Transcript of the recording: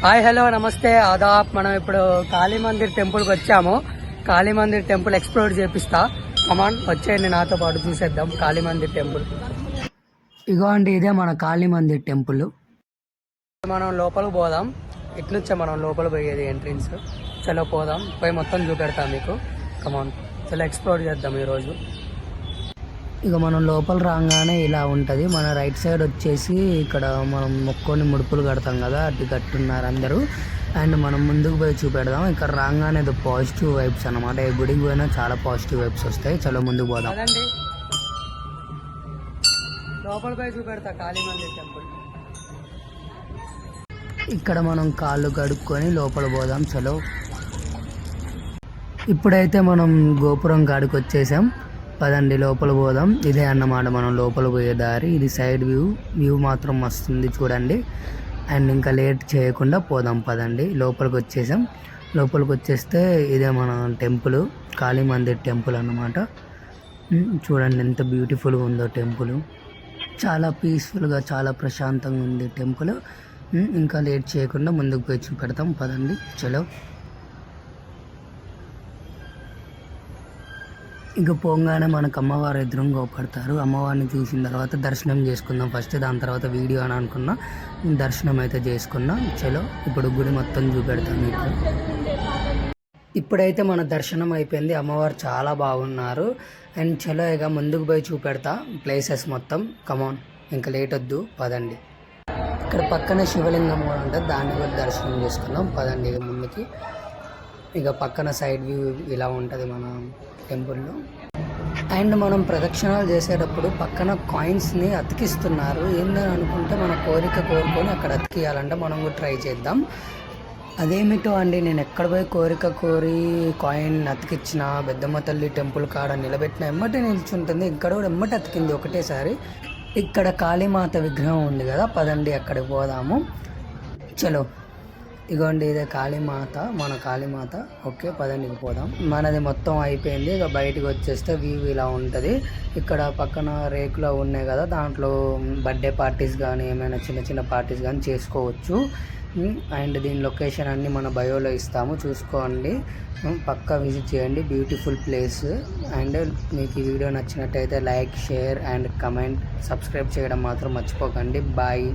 Hi hello నమస్తే ఆదాబ్. మనం ఇప్పుడు కాళీ మందిర్ టెంపుల్కి వచ్చాము. కాళీ మందిర్ టెంపుల్ ఎక్స్ప్లోర్ చేపిస్తా. కమాన్ వచ్చేయండి నాతో పాటు చూసేద్దాం కాళీ మందిర్ టెంపుల్. ఇగో అండి ఇదే మన కాళీ మందిర్ టెంపుల్. మనం లోపలికి పోదాం. ఇట్లుంచే మనం లోపల పోయేది ఎంట్రన్స్. చలో పోదాం, పోయి మొత్తం చూపెడతాం మీకు. కమాన్ చలో ఎక్స్ప్లోర్ చేద్దాం ఈరోజు. ఇక మనం లోపల రాగానే ఇలా ఉంటుంది. మన రైట్ సైడ్ వచ్చేసి ఇక్కడ మనం మొక్కుని ముడుపులు కడతాం కదా, అటు కట్టున్నారు అందరూ. అండ్ మనం ముందుకు పోయి చూపెడదాం. ఇక్కడ రాగానే ఇది పాజిటివ్ వైబ్స్ అనమాట. ఏ గుడికి పోయినా చాలా పాజిటివ్ వైబ్స్ వస్తాయి. చలో ముందుకు పోదాం. లోపల పోయి చూపెడతా కాళీ మందిర్ టెంపుల్. ఇక్కడ మనం కాళ్ళు కడుక్కొని లోపల పోదాం. చలో ఇప్పుడైతే మనం గోపురం కాడికి వచ్చేసాం. పదండి లోపల పోదాం. ఇదే అన్నమాట మనం లోపల పోయే దారి. ఇది సైడ్ వ్యూ మాత్రం మస్తుంది చూడండి. అండ్ ఇంకా లేట్ చేయకుండా పోదాం పదండి. లోపలికి వచ్చేసాం. లోపలికి వచ్చేస్తే ఇదే మన టెంపుల్, కాళీ మందిర్ టెంపుల్ అన్నమాట. చూడండి ఎంత బ్యూటిఫుల్గా ఉందో టెంపుల్. చాలా పీస్ఫుల్గా చాలా ప్రశాంతంగా ఉంది టెంపుల్. ఇంకా లేట్ చేయకుండా ముందుకు పోయి చూపెడతాం పదండి. చలో ఇక పోగానే మనకు అమ్మవారు ఎదురుగా పడతారు. అమ్మవారిని చూసిన తర్వాత దర్శనం చేసుకుందాం ఫస్ట్, దాని తర్వాత వీడియో అని అనుకున్నా. దర్శనం అయితే చేసుకున్నాం. చలో ఇప్పుడు గుడి మొత్తం చూపెడతాం మీకు. ఇప్పుడైతే మన దర్శనం అయిపోయింది. అమ్మవారు చాలా బాగున్నారు. అండ్ చలో ఇక ముందుకు పోయి చూపెడతా ప్లేసెస్ మొత్తం. కమాన్ ఇంకా లేట్ వద్దు పదండి. ఇక్కడ పక్కన శివలింగం కూడా ఉంటుంది, దాన్ని కూడా దర్శనం చేసుకుందాం పదండి. ఇక ముందుకి ఇక పక్కన సైడ్ వ్యూ ఇలా ఉంటుంది మన టెంపుల్లో. అండ్ మనం ప్రదక్షిణాలు చేసేటప్పుడు పక్కన కాయిన్స్ని అతికిస్తున్నారు. ఏందని అనుకుంటే మన కోరిక కోరుకొని అక్కడ అతికియాలంటే మనం కూడా ట్రై చేద్దాం. అదేమిటో అండి, నేను ఎక్కడ పోయి కోరిక కోరి కాయిన్ అతికిచ్చిన పెద్దమ్మ తల్లి టెంపుల్ కాడ నిలబెట్టిన ఎమ్మటే నిల్చుంటుంది. ఇక్కడ కూడా ఎమ్మటి అతికింది ఒకటేసారి. ఇక్కడ కాళీమాత విగ్రహం ఉంది కదా, పదండి అక్కడికి పోదాము. చలో ఇగోండి ఇదే కాళీమాత, మన కాళీమాత. ఓకే పదండి పోదాం. మనది మొత్తం అయిపోయింది. ఇక బయటకు వచ్చేస్తే వ్యూ ఇలా ఉంటుంది. ఇక్కడ పక్కన రేకులు ఉన్నాయి కదా, దాంట్లో బర్త్డే పార్టీస్ కానీ ఏమైనా చిన్న చిన్న పార్టీస్ కానీ చేసుకోవచ్చు. అండ్ దీని లొకేషన్ అన్నీ మన బయోలో ఇస్తాము, చూసుకోండి. పక్కా విజిట్ చేయండి, బ్యూటిఫుల్ ప్లేస్. అండ్ మీకు ఈ వీడియో నచ్చినట్టయితే like, share and comment, subscribe చేయడం మాత్రం మర్చిపోకండి. బాయ్.